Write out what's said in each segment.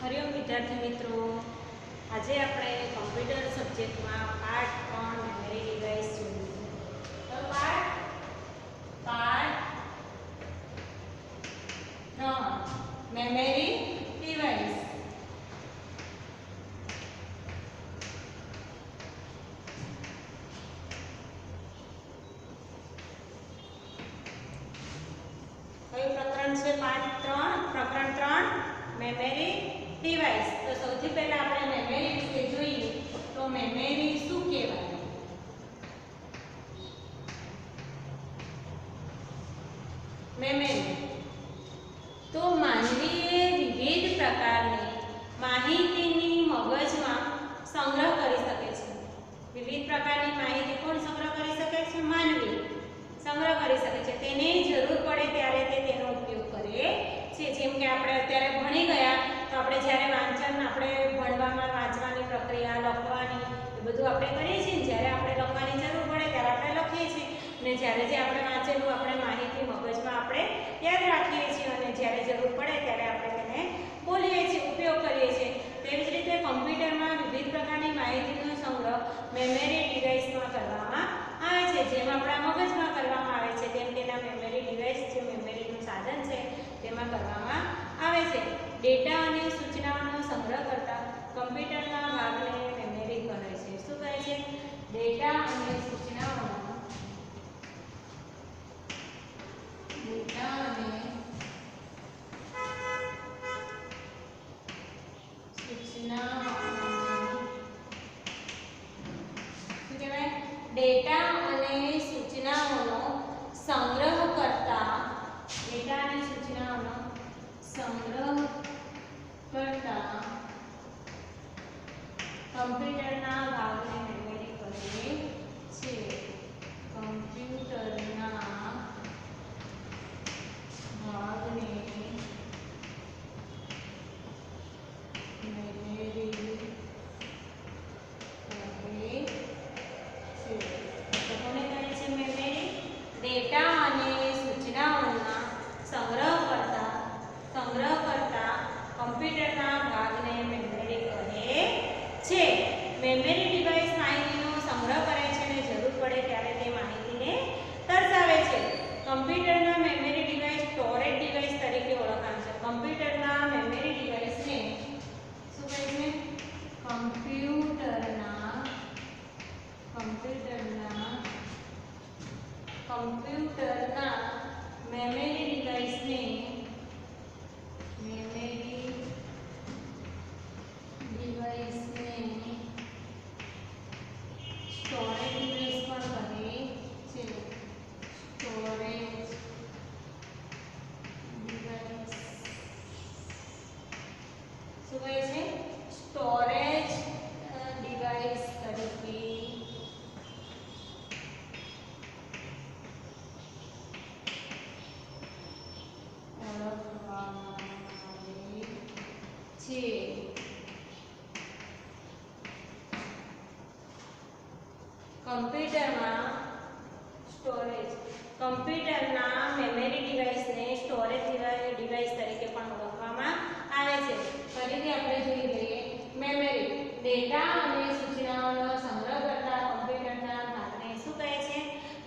હરિઓમ વિદ્યાર્થી મિત્રો, આજે આપણે કમ્પ્યુટર સબ્જેક્ટમાં પાર્ટ 3 મેમરી ડિવાઇસ જોઈશું. તો પાર્ટ 3 મેમરી ડિવાઇસ. કયું પ્રકરણ છે? પ્રકરણ 3 મેમરી ડિવાઇસ. તો સૌથી પહેલા આપણે મેમરી વિશે જોઈએ. તો મેમરી શું કહેવાય? મેમરી તો માનવીએ વિવિધ પ્રકારની માહિતીની મગજમાં સંગ્રહ કરી શકે છે. વિવિધ પ્રકારની માહિતી કોણ સંગ્રહ કરી શકે છે? માનવી સંગ્રહ કરી શકે છે. તેને જરૂર પડે ત્યારે તે તેનો ઉપયોગ કરે છે. જેમ કે આપણે અત્યારે ભણી ગયા, તો આપણે જ્યારે આપણે ભણવામાં વાંચવાની પ્રક્રિયા, લખવાની, એ બધું આપણે કરીએ છીએ. જ્યારે આપણે લખવાની જરૂર પડે ત્યારે આપણે લખીએ છીએ, અને જ્યારે જે આપણે વાંચેલું આપણે માહિતી મગજમાં આપણે યાદ રાખીએ છીએ, અને જ્યારે જરૂર પડે ત્યારે આપણે તેને બોલીએ છીએ, ઉપયોગ કરીએ છીએ. તેવી જ રીતે કમ્પ્યુટરમાં વિવિધ પ્રકારની માહિતીનો સંગ્રહ મેમરી ડિવાઇસમાં કરવામાં આવે છે. જેમ આપણા મગજમાં કરવામાં આવે છે, તેમ તેના મેમરી ડિવાઇસ, જે મેમરીનું સાધન છે, તેમાં કરવામાં આવે છે. ડેટા અને સૂચનાઓનો સંગ્રહ કરતા કમ્પ્યુટરના ભાગને મેમરી કહે છે. શું કહે છે? ડેટા અને સૂચનાઓનો ડેટા અને સૂચનાઓનો સંગ્રહ કરતા કમ્પ્યુટરના ભાગને મેમરી કહે છે. કમ્પ્યુટરના ભાગને મેમરી કહે છે. તો કોને કહે છે મેમરી? ડેટા અને સૂચનાઓના સંગ્રહ કરતા કમ્પ્યુટરના ભાગને મેમરી કહે છે. મેમરી ડિવાઇસ માહિતીનો સંગ્રહ કરે છે અને જરૂર પડે ત્યારે તે માહિતીને દર્શાવે છે. કમ્પ્યુટરના મેમરી ડિવાઇસ સ્ટોરેજ ડિવાઇસ તરીકે ઓળખાય છે. કમ્પ્યુટરના મેમરી ડિવાઇસને શું કહે છે? કમ્પ્યુટરના મેમરી ડિવાઇસને સ્ટોરેજ ડિવાઇસ પણ કહે છે. સ્ટોરેજ ડિવાઇસ શું કહે છે? સ્ટોરેજ ડિવાઇસ તરીકે ઓળખવામાં આવે છે. કમ્પ્યુટરના મેમરી ડિવાઇસને સ્ટોરેજ ડિવાઇસ તરીકે પણ ઓળખવામાં આવે છે. ફરીથી આપણે જોઈ લઈએ. મેમરી ડેટા અને સૂચનાઓનો સંગ્રહ કરતા કમ્પ્યુટરના ભાગને શું કહે છે?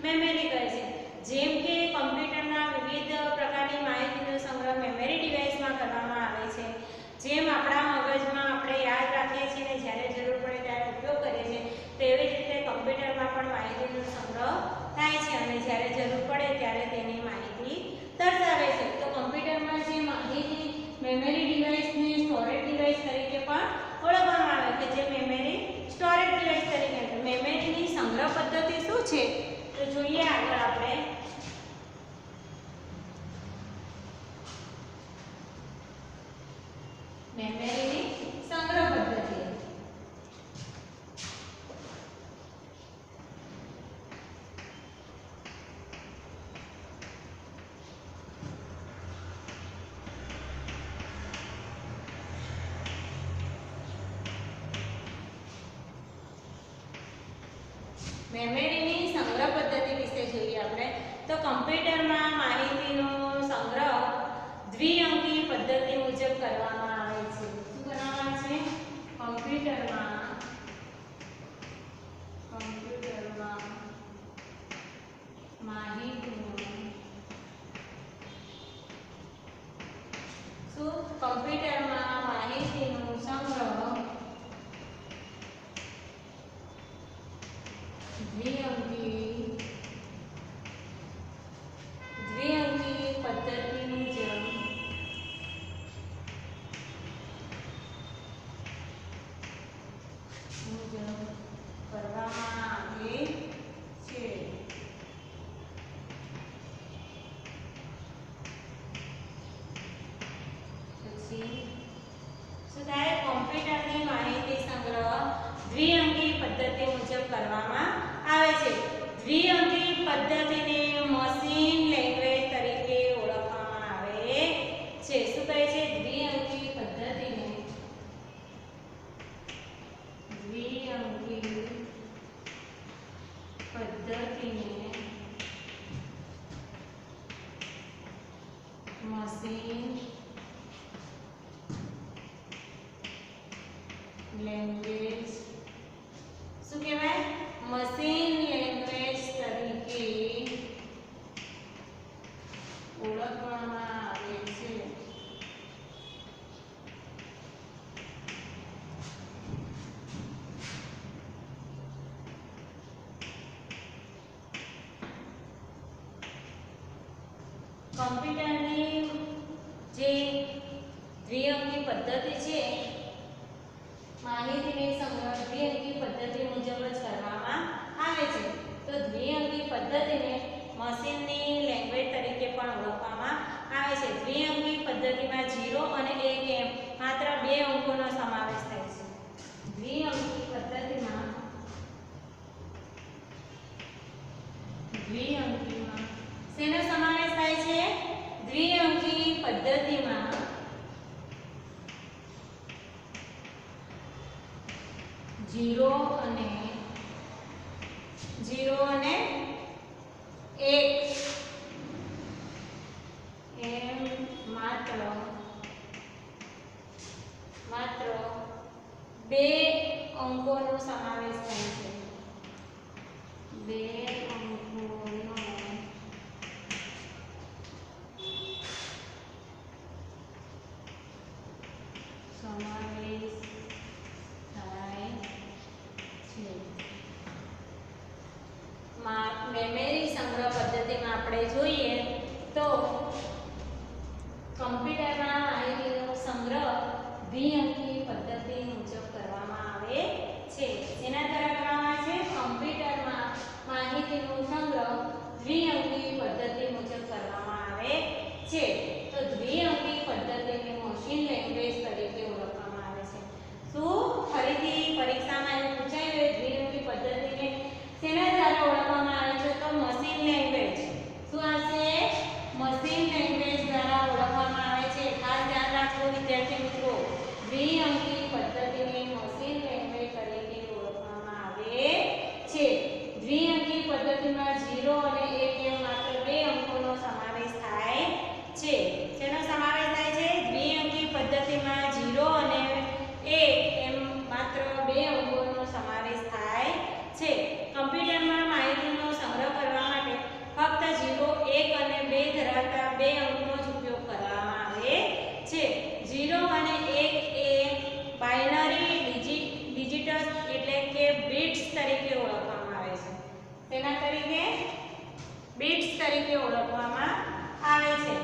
મેમરી કહે છે. જેમ કે કમ્પ્યુટરના વિવિધ પ્રકારની માહિતીનો સંગ્રહ મેમરી ડિવાઇસમાં કરવામાં આવે છે. જેમ આપણા મગજમાં આપણે યાદ રાખીએ છીએ અને જ્યારે જરૂર પડે ત્યારે ઉપયોગ કરીએ છીએ, તેવી જ રીતે કમ્પ્યુટરમાં પણ માહિતીનો સંગ્રહ થાય છે, અને જ્યારે જરૂર પડે ત્યારે તેની માહિતી દર્શાવે છે. તો કમ્પ્યુટરમાં જે માહિતી મેમરી ડિવાઇસને સ્ટોરેજ ડિવાઇસ તરીકે પણ ઓળખવામાં આવે છે. જે મેમરી સ્ટોરેજ ડિવાઇસ તરીકે મેમરીની સંગ્રહ પદ્ધતિ શું છે? તો જોઈએ આગળ આપણે. મેમરીની સંગ્રહ પદ્ધતિ. મેમરીની સંગ્રહ પદ્ધતિ વિશે જોઈએ આપણે. તો કમ્પ્યુટરમાં માહિતીનો સંગ્રહ દ્વિઅંકી પદ્ધતિ મુજબ કરવામાં આવે છે. શું કમ્પ્યુટરમાં માહિતીનું સંગ્રહ દ્વિઅંકી પદ્ધતિ મુજબ કરવામાં આવે છે. પછી શું થાય? કોમ્પ્યુટરની માહિતી સંગ્રહ દ્વિઅંકી પદ્ધતિ મુજબ કરવામાં આવે છે. દ્વિઅંકી પદ્ધતિને મશીન લેંગ્વેજ તરીકે ઓળખવામાં આવે છે. શું કહે છે? દ્વિઅંકી પદ્ધતિને મશીન લેંગ્વેજ શું કહેવાય? મશીન લેંગ્વેજ તરીકે ઓળખવામાં આવે છે. કમ્પ્યુટરની જે દ્વિઅંકી પદ્ધતિ છે, માહિતીની સંગ્રહ દ્વિઅંકી પદ્ધતિ મુજબ જ કરવામાં આવે છે. તો દ્વિઅંકી પદ્ધતિને મશીનની લેંગ્વેજ તરીકે પણ ઓળખવામાં આવે છે. દ્વિઅંકી પદ્ધતિમાં 0 અને 1 એમ માત્ર બે અંકોનો સમાવેશ થાય છે. દ્વિઅંકી પદ્ધતિમાં શેનો સમાવેશ થાય છે? દ્વિઅંકી પદ્ધતિમાં 0 અને 1 એમ માત્ર બે અંકોનો સમાવેશ થાય છે. બે અંકોનો સમાવેશ થાય છે. મેમરી સંગ્રહ પદ્ધતિમાં આપણે જોઈએ તો કમ્પ્યુટરમાં માહિતીનો સંગ્રહ દ્વિઅંકી પદ્ધતિ મુજબ કરવામાં આવે છે. એના દ્વારા કરવામાં આવે છે? કમ્પ્યુટરમાં માહિતીનો સંગ્રહ દ્વિઅંકી પદ્ધતિ મુજબ કરવામાં આવે છે. તો દ્વિઅંકી પદ્ધતિને મશીન લેંગ્વેજ તરીકે ઓળખવામાં આવે છે. શું ફરીથી પરીક્ષામાં એવું પૂછાયું? દ્વિઅંકી પદ્ધતિને શેના દ્વારા ઓળખવામાં આવે છે? તો મશીન લેંગ્વેજ. શું હશે? મશીન લેંગ્વેજ દ્વારા ઓળખવામાં આવે છે. ખાસ ધ્યાન રાખજો વિદ્યાર્થી મિત્રો. દ્વિઅંકી પદ્ધતિને મશીન લેંગ્વેજ તરીકે ઓળખવામાં આવે છે. દ્વિઅંકી પદ્ધતિમાં 0 અને 1 એમ માત્ર બે અંકોનો સમાવેશ થાય છે. શેનો સમાવેશ થાય છે? દ્વિઅંકી પદ્ધતિમાં 0 અને 1 એમ માત્ર બે અંકોનો સમાવેશ થાય છે. કમ્પ્યુટરમાં માહિતીનો સંગ્રહ કરવા માટે ફક્ત 0, 1 અને 2 ધરાવતા બે અંકનો જ ઉપયોગ કરવામાં આવે છે. 0 અને 1 એ બાઇનરી ડિજિટ્સ એટલે કે બિટ્સ તરીકે ઓળખવામાં આવે છે. તેના તરીકે બિટ્સ તરીકે ઓળખવામાં આવે છે.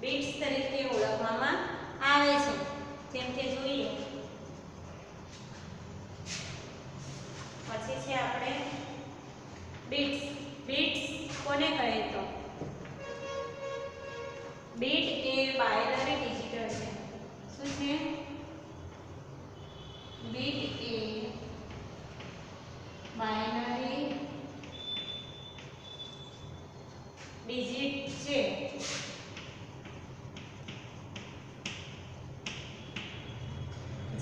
બિટ્સ તરીકે ઓળખવામાં આવે છે. જેમ કે જોઈએ પછી છે આપણે બિટ્સ. બિટ્સ કોને કહે? તો બીટ એ બાઇનરી ડિજિટ છે. શું છે? બીટ એ બાઇનરી ડિજિટ છે.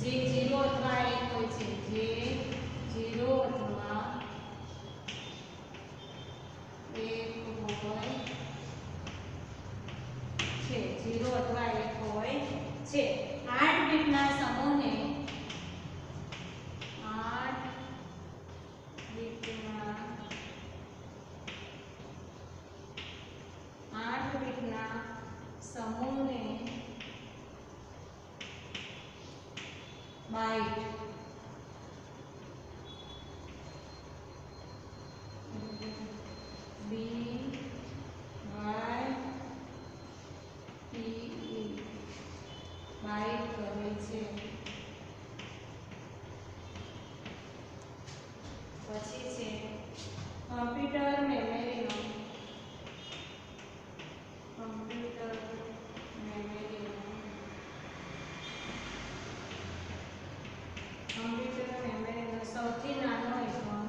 જે 0 અથવા 1 હોય છે. જે 0 અથવા છે 8 બીટના સમૂહને 8 બીટના 8 બીટના સમૂહને બાઇટ બાઇટ કહે છે. પછી છે કમ્પ્યુટર મેમરીનો સૌથી નાનો એકમ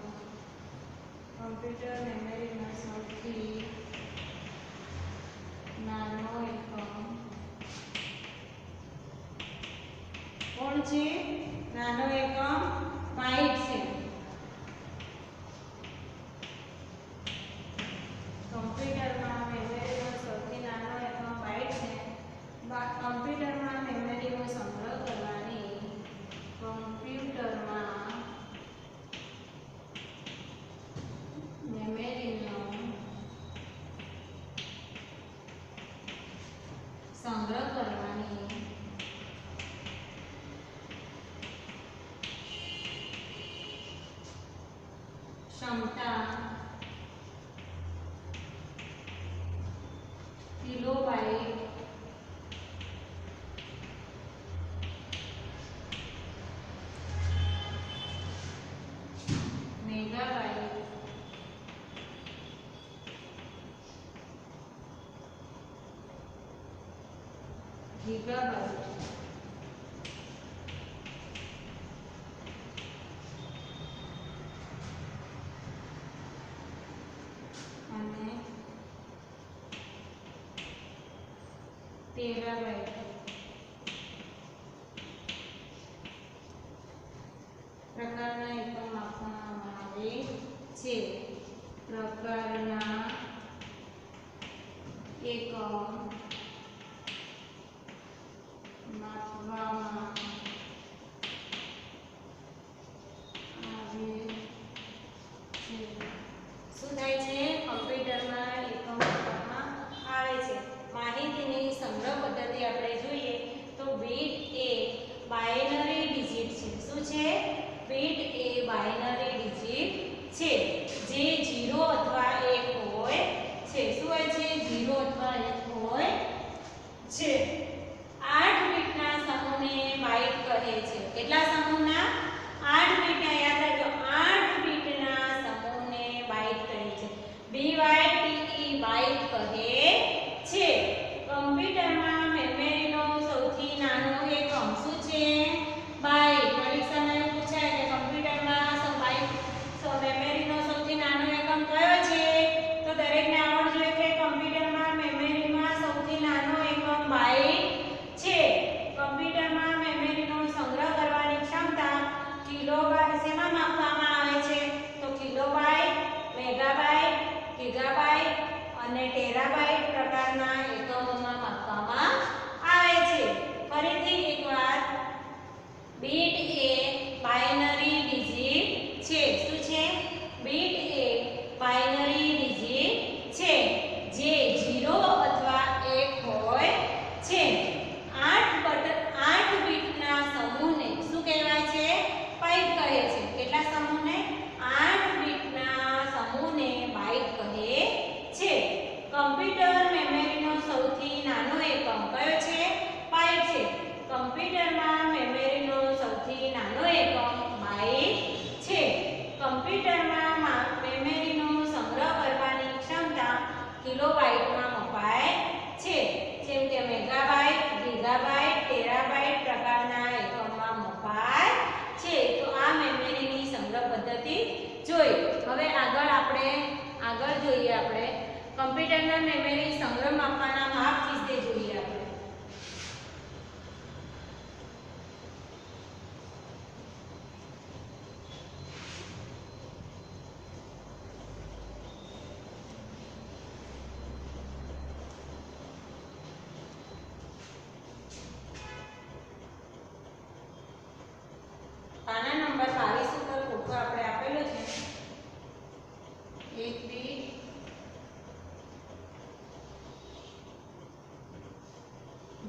કમ્પ્યુટર મેમરીનો સૌથી નાનો એકમ કોણ છે? નાનો એકમ બાઇટ છે. કમ્પ્યુટરમાં મેમરીનો સૌથી નાનો એકમ બાઇટ છે. કમ્પ્યુટરમાં મેમરીનો સંગ્રહ કરવાની કમ્પ્યુટરમાં મેમરીનો સંગ્રહ કરવાની ક્ષમતા કિલોબાઇટ મેગાબાઇટ ગીગાબાઇટ અને ટેરાબાઇટ પ્રકારના એકમ આપવામાં આવે છે. પ્રકારના એકમ માપવામાં આવે છે. શું થાય છે? કમ્પ્યુટરમાં એકમ માપવામાં આવે છે. માહિતીની સંગ્રહ પદ્ધતિ આપણે જોઈએ તો બીટ એ બાઇનરી ડિજિટ છે. શું છે? બીટ એ બાઇનરી ડિજિટ છે જે 0 અથવા 1 હોય છે. શું હોય છે? 0 અથવા 1 હોય છે. 8 બીટના સમૂહને બાઇટ કહે છે. કેટલા સમૂહના? 8 બીટના. યાદ રાખજો 8 બીટના સમૂહને બાઇટ કહે છે. BYTE બાઇટ કહે છે. કમ્પ્યુટરમાં મેમરીનો સૌથી નાનો એકમ શું છે? બાઇટ. પરીક્ષામાં એવું પૂછાય કે કમ્પ્યુટરમાં મેમરીનો સૌથી નાનો એકમ કયો છે? તો દરેકને આવડવું જોઈએ કે કમ્પ્યુટરમાં મેમરીમાં સૌથી નાનો એકમ બાઇટ છે. કમ્પ્યુટરમાં મેમરીનો સંગ્રહ કરવાની ક્ષમતા કિલોબાઇટ શેમાં માપવામાં આવે છે? તો કિલોબાઇટ, મેગાબાઇટ, ગીગાબાઇટ અને ટેરાબાઇટ પ્રકારના એકમોમાં માપવામાં આવે છે. ફરીથી એકવાર બીટ એ બાઇનરી ડિજિટ છે. શું છે? બીટ એ બાઇનરી ડિજિટ છે જે 0 અથવા 1 હોય છે. 8 બીટના સમૂહને શું કહેવાય છે? બાઇટ કહે છે. કેટલા સમૂહને? 8 બીટના સમૂહને બાઇટ કહે છે. કમ્પ્યુટર મેમરીનો સૌથી નાનો એકમ કયો છે? બાઇટ છે. કમ્પ્યુટરમાં મેમરીનો સૌથી નાનો એકમ બાઇટ છે. કમ્પ્યુટરમાં મેમરીનો સંગ્રહ કરવાની ક્ષમતા કિલોબાઇટમાં મપાય છે. જેમ કે મેગાબાઇટ, ગીગાબાઇટ, ટેરાબાઇટ પ્રકારના એકમમાં મપાય છે. તો આ મેમરીની સંગ્રહ પદ્ધતિ જોઈ. હવે આગળ જોઈએ આપણે કમ્પ્યુટરના મેમરી સંગ્રહ માપવાના માપ વિશે જોઈએ આપણે.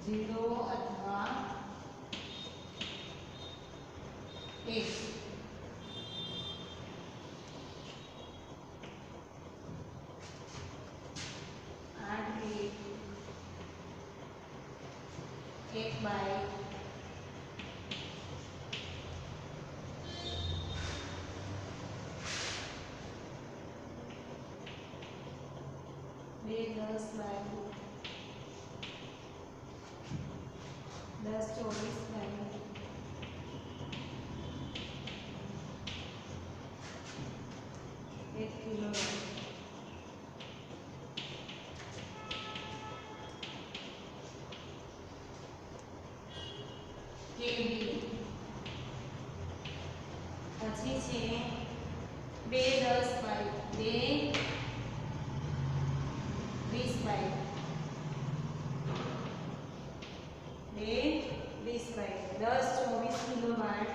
0 अथवा 1 8 bit 1 byte 2 10 byte 10 24 byte 1 kilo KB પછી છે 2 10 byte 2 20 byte 2 20 byte 10 24 kilo byte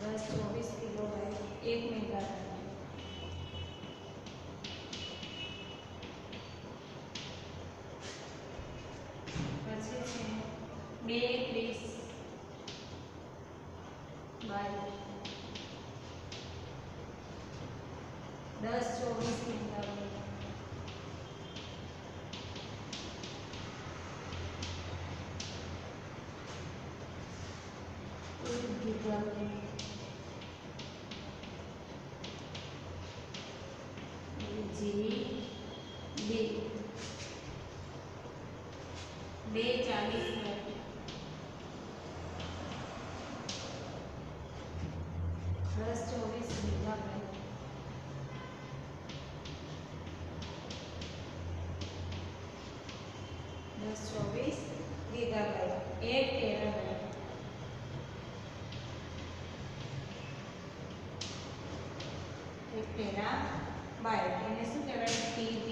10 24 kilo byte 1 megabyte પછી છે 2 30 byte 10 24 megabyte 1 gigabyte GB 2 40 byte 10 24 gigabyte 10 24 gigabyte 1 terabyte 1 terabyte એને શું કહેવાય TB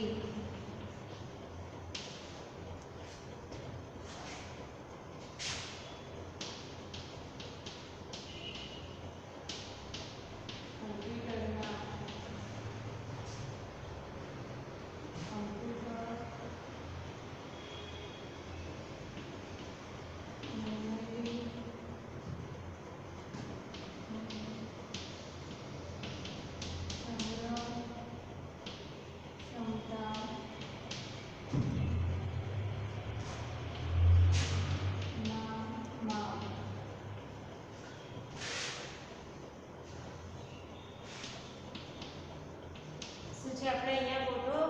આપણે અહીંયા ફોટો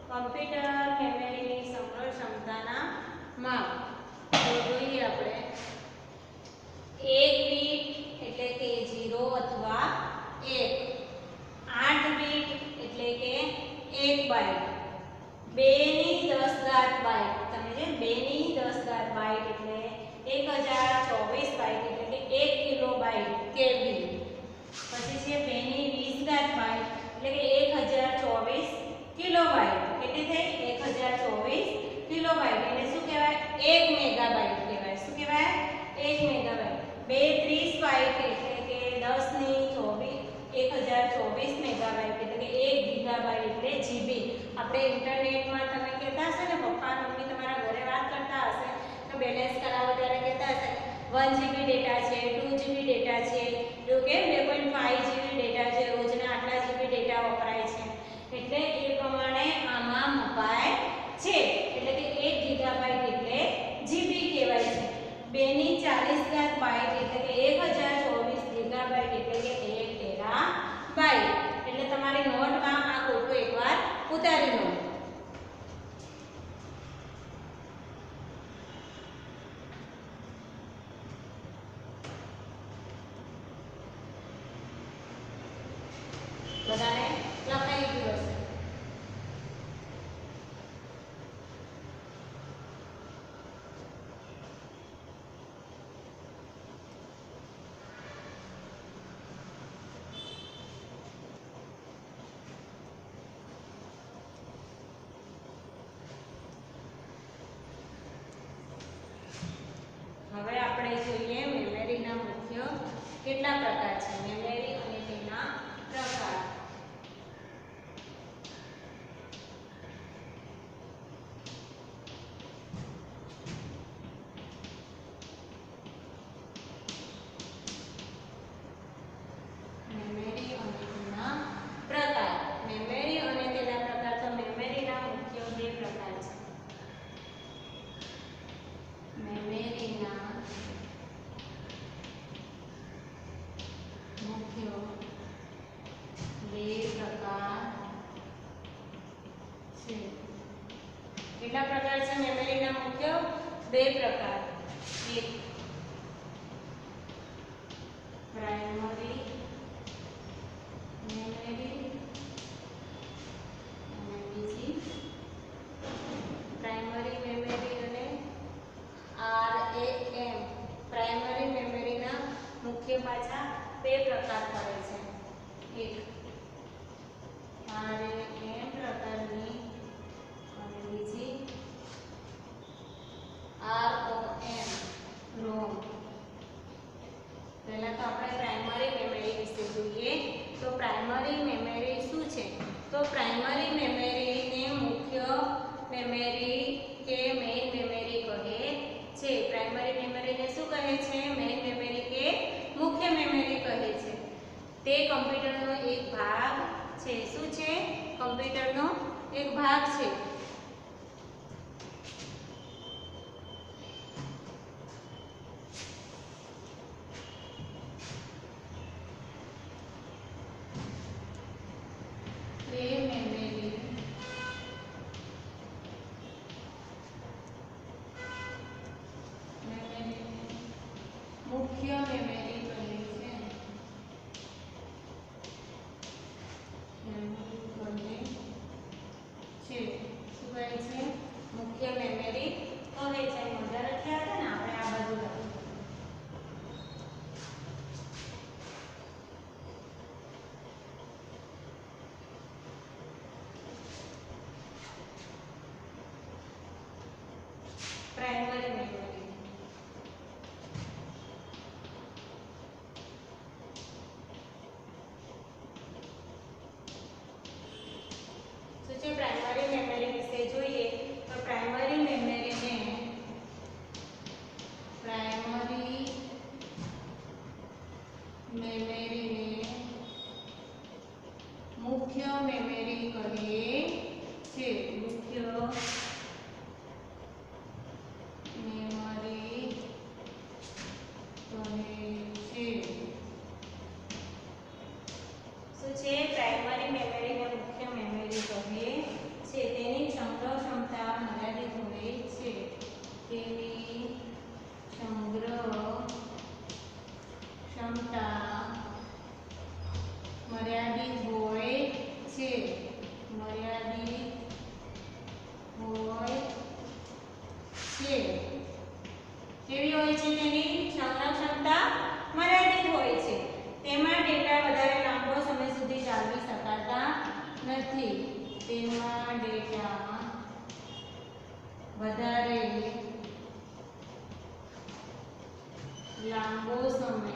કમ્પ્યુટર મેમરીની સંગ્રહ ક્ષમતાના માપ તો જોઈએ આપણે 1 બીટ એટલે કે 0 અથવા 1 8 બીટ એટલે કે 1 બાઇટ 2 ની 10 ઘાત બાઇટ તમે જે 2 ની 10 ઘાત બાઇટ એટલે 1024 બાઇટ એટલે કે 1 કિલો બાઇટ કેબી પછી છે 2 ની 20 ઘાત બાઇટ એટલે કે 1024 કિલોબાઇટ કેટલી થઈ 1024 કિલોબાઇટ એને શું કહેવાય 1 મેગાબાઇટ કહેવાય શું કહેવાય 1 મેગાબાઇટ 230 બાઇટ એટલે કે 10 ની 1024 મેગાબાઇટ એટલે કે 1 ગીગાબાઇટ એટલે જીબી આપણે ઇન્ટરનેટમાં તમે કહેતા હશો ને પપ્પા મમ્મી તમારા ઘરે વાત કરતા હશે તો બેલેન્સ કરાવો ત્યારે કહેતા હશે 1 જીબી ડેટા છે 2 જીબી ડેટા છે જો કે 2.5 જીબી ડેટા છે રોજના આટલા જીબી ડેટા વપરાય છે એટલે એ પ્રમાણે આમાં મપાય છે એટલે કે 1 ગીગાબાઇટ એટલે જીબી કહેવાય છે 2 ની 40 ઘાત બાઇટ એટલે કે 1024 ગીગાબાઇટ એટલે કે 1 ટેરાબાઇટ એટલે તમારી નોટમાં આ ફોટો એકવાર ઉતારી લો બધાને લખાઈ ગયું હશે હવે આપણે જોઈએ મેમરીના મુખ્ય કેટલા પ્રકાર છે મેમરી અને તેના પ્રકાર મેમરી અને તેના પ્રકાર મેમરી અને તેના પ્રકાર તો મેમરીના મુખ્ય બે પ્રકાર છે મેમરીના મુખ્ય બે પ્રકાર છે કેટલા પ્રકાર છે મેમરીના મુખ્ય બે પ્રકાર એક પ્રાઇમરી મેમરી અને બીજી પ્રાઇમરી મેમરી અને RAM પ્રાઇમરી મેમરીના મુખ્ય પાછા બે પ્રકાર પડે છે એક RAM પ્રકારની અને બીજી ROM પહેલા તો આપણે પ્રાઇમરી મેમરી વિશે જોઈએ તો પ્રાઇમરી મેમરી શું છે તો પ્રાઇમરી મેમરીને મુખ્ય મેમરી કે મેઇન મેમરી કહે છે પ્રાઇમરી મેમરીને શું કહે છે મેઇન મેમરી કે મુખ્ય મેમરી કહે છે તે કમ્પ્યુટરનો એક ભાગ છે શું છે કમ્પ્યુટરનો એક ભાગ છે મુખ્ય મેમરી કહે છે શું કહે છે મુખ્ય મેમરી કહે છે મજા રખ્યા હતા ને આપણે આ બાજુ લખ્યું પ્રાઇમરી મેમરી પ્રાઇમરી મેમરી વિશે જોઈએ તો પ્રાઇમરી મેમરીને મુખ્ય મેમરી કહે છે મુખ્ય મેમરી કહે છે શું છે પ્રાઇમરી મેમરીને મુખ્ય મેમરી કહે છે તેની સંગ્રહ ક્ષમતા મર્યાદિત હોય છે તેની સંગ્રહ ક્ષમતા મર્યાદિત હોય છે કેવી હોય છે તેની સંગ્રહ ક્ષમતા મર્યાદિત હોય છે તેમાં ડેટા વધારે લાંબો સમય સુધી જાળવી શકાતા નથી તેમાં ડેટા વધારે લાંબો સમય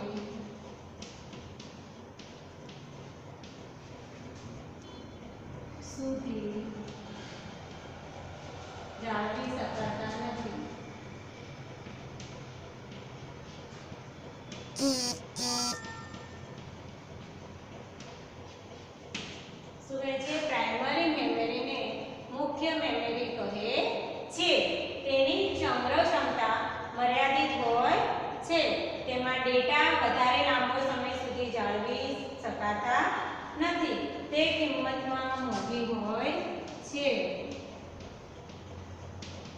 સુધી જાળવી શકાતા નથી શું કહે છે પ્રાઇમરી મેમરીને મુખ્ય મેમરી કહે છે તેની સંગ્રહ ક્ષમતા મર્યાદિત હોય છે તેમાં ડેટા વધારે લાંબો સમય સુધી જાળવી શકાતા નથી તે કિંમતમાં મોંઘી હોય છે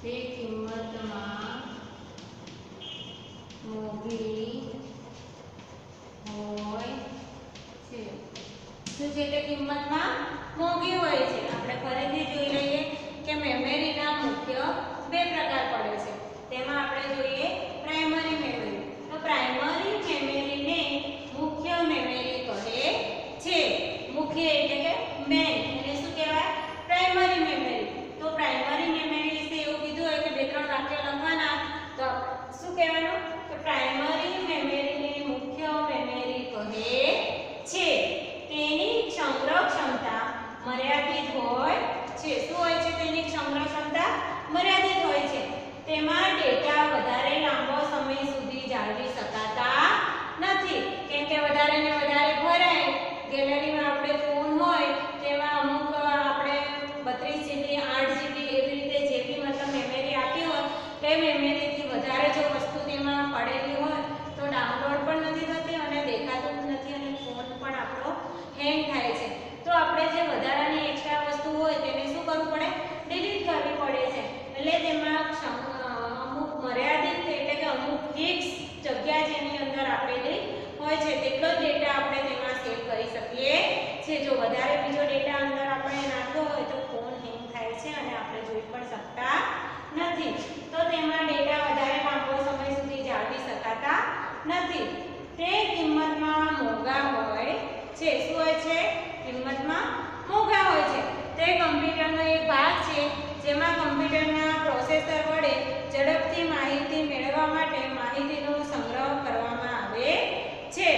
તે કિંમતમાં મોંઘી હોય છે શું છે તે કિંમતમાં મોંઘી હોય છે આપણે ફરીથી જોઈ લઈએ કે મેમરીના મુખ્ય બે પ્રકાર પડે છે તેમાં આપણે જોઈએ પ્રાઇમરી મેમરી તો પ્રાઇમરી મેમરીને મુખ્ય મેમરી કહે છે મુખ્ય એટલે કે મેન એને શું કહેવાય પ્રાઇમરી મેમરી તો પ્રાઇમરી મેમરી વિશે એવું કીધું હોય કે બે ત્રણ વાક્ય લખવાના તો શું કહેવાનું કે પ્રાઇમરી મેમરીને મુખ્ય મેમરી કહે છે તેની ગેલેરીમાં આપણે ફોન હોય તેમાં અમુક આપણે 32 GB 8 GB એવી રીતે જે બી મતલબ મેમરી આપી હોય તે મેમરીથી વધારે જો વસ્તુ તેમાં પડેલી હોય તો ડાઉનલોડ પણ નથી થતી અને દેખાતું જ નથી અને ફોન પણ આપણો હેંગ થાય છે. તો આપણે જે વધારાની એક્સ્ટ્રા વસ્તુ હોય તેને શું કરવું પડે? ડિલીટ કરવી પડે છે. એટલે તેમાં અમુક મર્યાદિત એટલે કે અમુક ફિક્સ જગ્યા જેની અંદર આપેલી હોય છે તેટલો જ ડેટા આપણે તેમાં સેવ કરી શકીએ છીએ. જો વધારે બીજો ડેટા અંદર આપણે નાખ્યો હોય તો ફોન હેંગ થાય છે અને આપણે જોઈ પણ શકતા નથી. તો તેમાં ડેટા વધારે લાંબો સમય સુધી જાળવી શકાતા નથી. તે કિંમતમાં મોંઘા હોય છે. શું હોય છે? કિંમતમાં મોંઘા હોય છે. તે કમ્પ્યુટરનો એક ભાગ છે જેમાં કમ્પ્યુટરના પ્રોસેસર વડે ઝડપથી માહિતી મેળવવા માટે માહિતીનો સંગ્રહ કરવામાં આવે છે.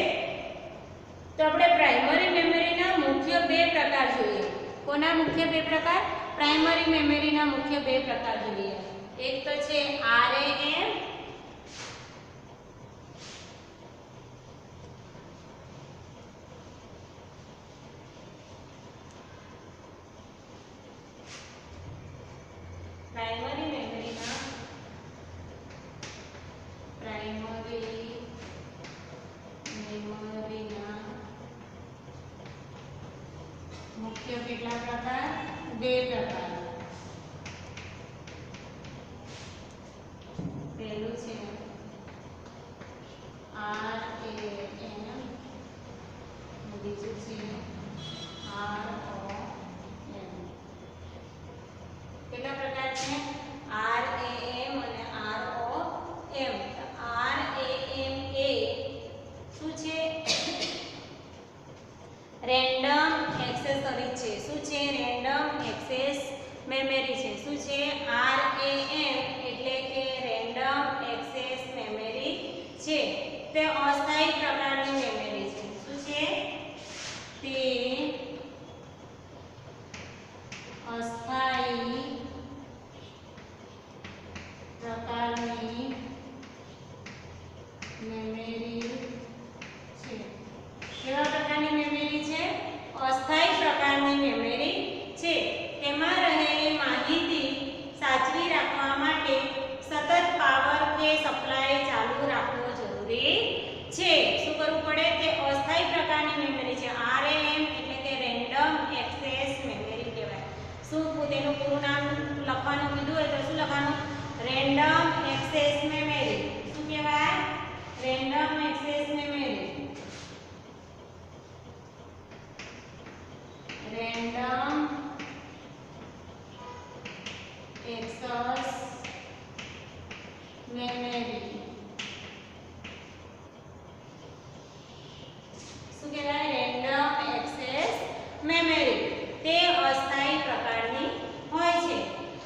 તો આપણે પ્રાઇમરી મેમરીના મુખ્ય બે પ્રકાર જોઈએ. કોના મુખ્ય બે પ્રકાર? પ્રાઇમરી મેમરીના મુખ્ય બે પ્રકાર જોઈએ. એક તો છે RAM પ્રાઇમરી મેમરીના મુખ્ય કેટલા પ્રકાર? બે પ્રકાર. પહેલું છે RAM, બીજું છે ROM. કેટલા પ્રકાર છે? RAM અને ROM. RAM એ શું છે? રેન્ડમ એક્સેસરી છે. શું છે? રેન્ડમ એક્સેસ મેમરી છે. શું છે? RAM એટલે કે રેન્ડમ એક્સેસ મેમરી છે. તે અસ્થાયી પ્રકારની મેમરી છે. શું છે? તે અસ્થાયી પ્રકારની મેમરી છે. કેવા પ્રકારની મેમરી છે? અસ્થાયી પ્રકારની મેમરી છે. તેમાં રહેલી માહિતી સાચવી રાખવા માટે સતત પાવર કે સપ્લાય ચાલુ રાખવો જરૂરી છે. શું કરવું પડે? તે અસ્થાયી પ્રકારની મેમરી છે. RAM એટલે કે રેન્ડમ એક્સેસ મેમરી કહેવાય. શું તેનું પૂરું નામ લખવાનું કીધું હોય તો શું લખવાનું? Random access memory. શું કહેવાય? Random access memory. Random access memory. શું કહેવાય? Random access memory. તે અસ્થાયી પ્રકારની હોય છે.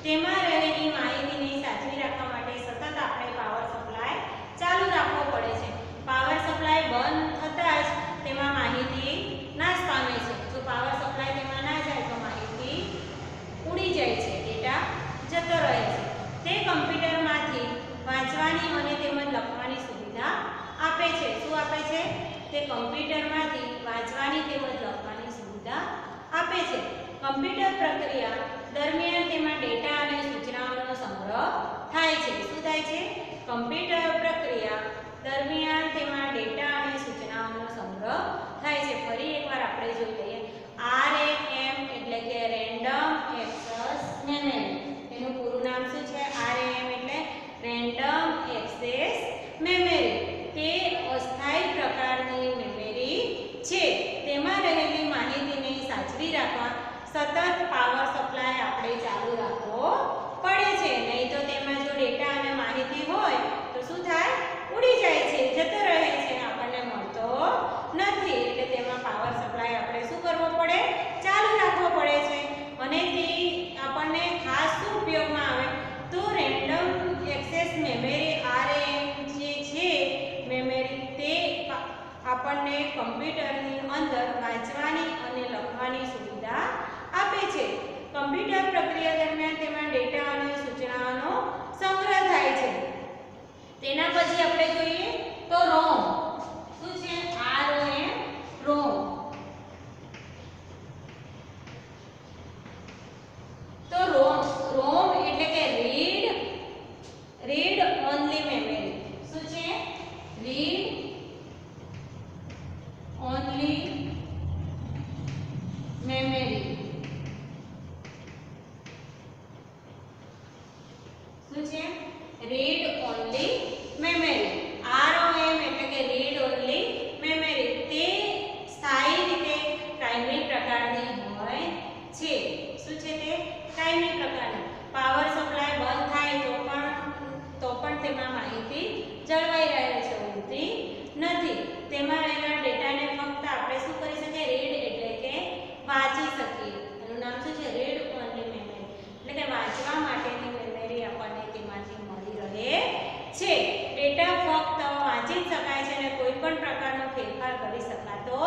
તેમાં રહેલી માહિતીને સાચવી રાખવા માટે સતત આપણે પાવર સપ્લાય ચાલુ રાખવો પડે છે. પાવર સપ્લાય બંધ થતાં જ તેમાં માહિતી નાશ પામે છે. જો પાવર સપ્લાય તેમાં ના જાય તો માહિતી ઉડી જાય છે, ડેટા જતો રહે છે. તે કમ્પ્યુટરમાંથી વાંચવાની અને તેમજ લખવાની સુવિધા આપે છે. શું આપે છે? તે કમ્પ્યુટરમાંથી વાંચવાની તેમજ લખવાની સુવિધા આપે છે. કમ્પ્યુટર પ્રક્રિયા દરમિયાન તેમાં ડેટા અને સૂચનાઓનો સંગ્રહ થાય છે. શું થાય છે? કમ્પ્યુટર પ્રક્રિયા દરમિયાન તેમાં ડેટા અને સૂચનાઓનો સંગ્રહ થાય છે. ફરી એકવાર આપણે જોઈ લઈએ. RAM એટલે કે રેન્ડમ એક્સેસ મેમરી. એનું પૂરું નામ શું છે? RAM એટલે રેન્ડમ એક્સેસ મેમરી. તે અસ્થાયી પ્રકારની મેમરી છે. તેમાં રહેલી માહિતીને સાચવી રાખવા સતત પાવર સપ્લાય આપણે ચાલુ રાખવો પડે છે. નહીં તો તેમાં જો ડેટા અને માહિતી હોય તો શું થાય? ઉડી જાય છે, જતો રહે છે, આપણને મળતો નથી. એટલે તેમાં પાવર સપ્લાય આપણે શું કરવો પડે? ચાલુ રાખવો પડે છે. અને તે આપણને ખાસ શું ઉપયોગમાં આવે? તો રેન્ડમ એક્સેસ મેમરી RAM જે છે મેમરી, તે આપણને કમ્પ્યુટરની અંદર વાંચવાની અને લખવાની સુવિધા આપે છે. કમ્પ્યુટર પ્રક્રિયા દરમિયાન તેમાં ડેટા અને સૂચનાઓનો સંગ્રહ થાય છે. તેના પછી આપણે જોઈએ તો ROM. શું છે? ROM. Read only memory. ROM એટલે કે રીડ ઓનલી મેમરી. તે સ્થાયી રીતે કાયમી પ્રકારની હોય છે. શું છે તે? કાયમી પ્રકારની. પાવર સપ્લાય બંધ થાય તો પણ તેમાં માહિતી જળવાઈ રહે છે, ઉડતી નથી. તેમાં રહેલા ડેટાને ફક્ત આપણે શું કરી શકીએ? રીડ એટલે કે વાંચી શકીએ. એનું નામ શું છે? Read only memory. એટલે કે વાંચવા માટેની મેમરી આપણને તેમાંથી મળી રહે છે. ડેટા ફક્ત વાંચી જ શકાય છે અને કોઈ પણ પ્રકારનો ફેરફાર કરી શકાતો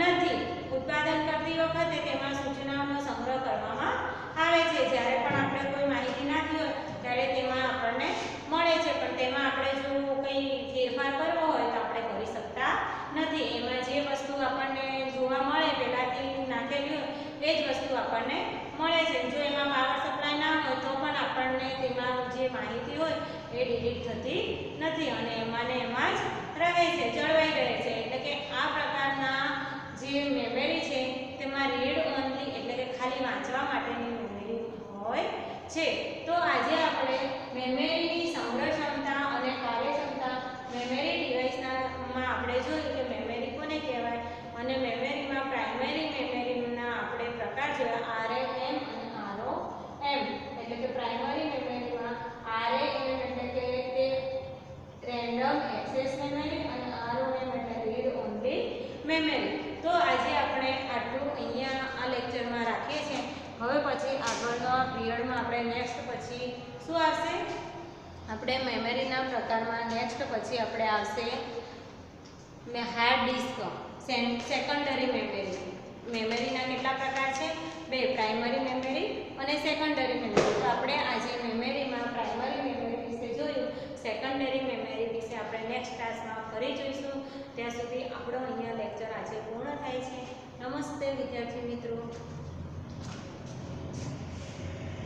નથી. ઉત્પાદન કરતી વખતે તેમાં સૂચનાઓનો સંગ્રહ કરવામાં આવે છે. જ્યારે પણ આપણે કોઈ માહિતી નાખી હોય ત્યારે તેમાં આપણને મળે છે, પણ તેમાં આપણે જો કંઈ ફેરફાર કરવો હોય તો આપણે કરી શકતા નથી. એમાં જે વસ્તુ આપણને જોવા મળે પહેલાંથી નાખેલી હોય એ જ વસ્તુ આપણને મળે છે. જો એમાં પાવર સપ્લાય ના હોય તો પણ આપણને તેમાં જે માહિતી હોય એ ડિલીટ થતી નથી અને એમાં ને એમાં જ રહે છે, જળવાઈ રહે છે. એટલે કે આ પ્રકારના જે મેમરી છે તેમાં રીડ ઓનલી એટલે કે ખાલી વાંચવા માટેની મેમરી હોય છે. તો આજે આપણે મેમરીની સંગ્રહ ક્ષમતા અને કાર્યક્ષમતા મેમરી ડિવાઇસમાં આપણે જોયું કે મેમરી કોને કહેવાય અને મેમરીમાં પ્રાઇમરી મેમરીના આપણે પ્રકાર જોયા RAM અને ROM. એટલે કે પ્રાઇમરી મેમરીમાં RAM એટલે કે તે રેન્ડમ એક્સેસ મેમરી અને ROM એટલે રીડ ઓનલી મેમરી. તો આજે આપણે આટલું અહીંયા આ લેક્ચરમાં રાખીએ છીએ. હવે પછી આગળના પીરિયડમાં આપણે નેક્સ્ટ પછી શું આવશે? આપણે મેમરીના પ્રકારમાં નેક્સ્ટ પછી આપણે આવશે હાર્ડ ડિસ્ક, સેકન્ડરી મેમરી. મેમરીના કેટલા પ્રકાર છે? બે, પ્રાઇમરી મેમરી અને સેકન્ડરી મેમરી. તો આપણે આજે મેમરીમાં પ્રાઇમરી મેમરી વિશે જોયું. સેકન્ડરી મેમરી વિશે આપણે નેક્સ્ટ ક્લાસમાં ફરી જોઈશું. ત્યાં સુધી આપણો અહીંયા લેક્ચર આજે પૂર્ણ થાય છે. નમસ્તે વિદ્યાર્થી મિત્રો.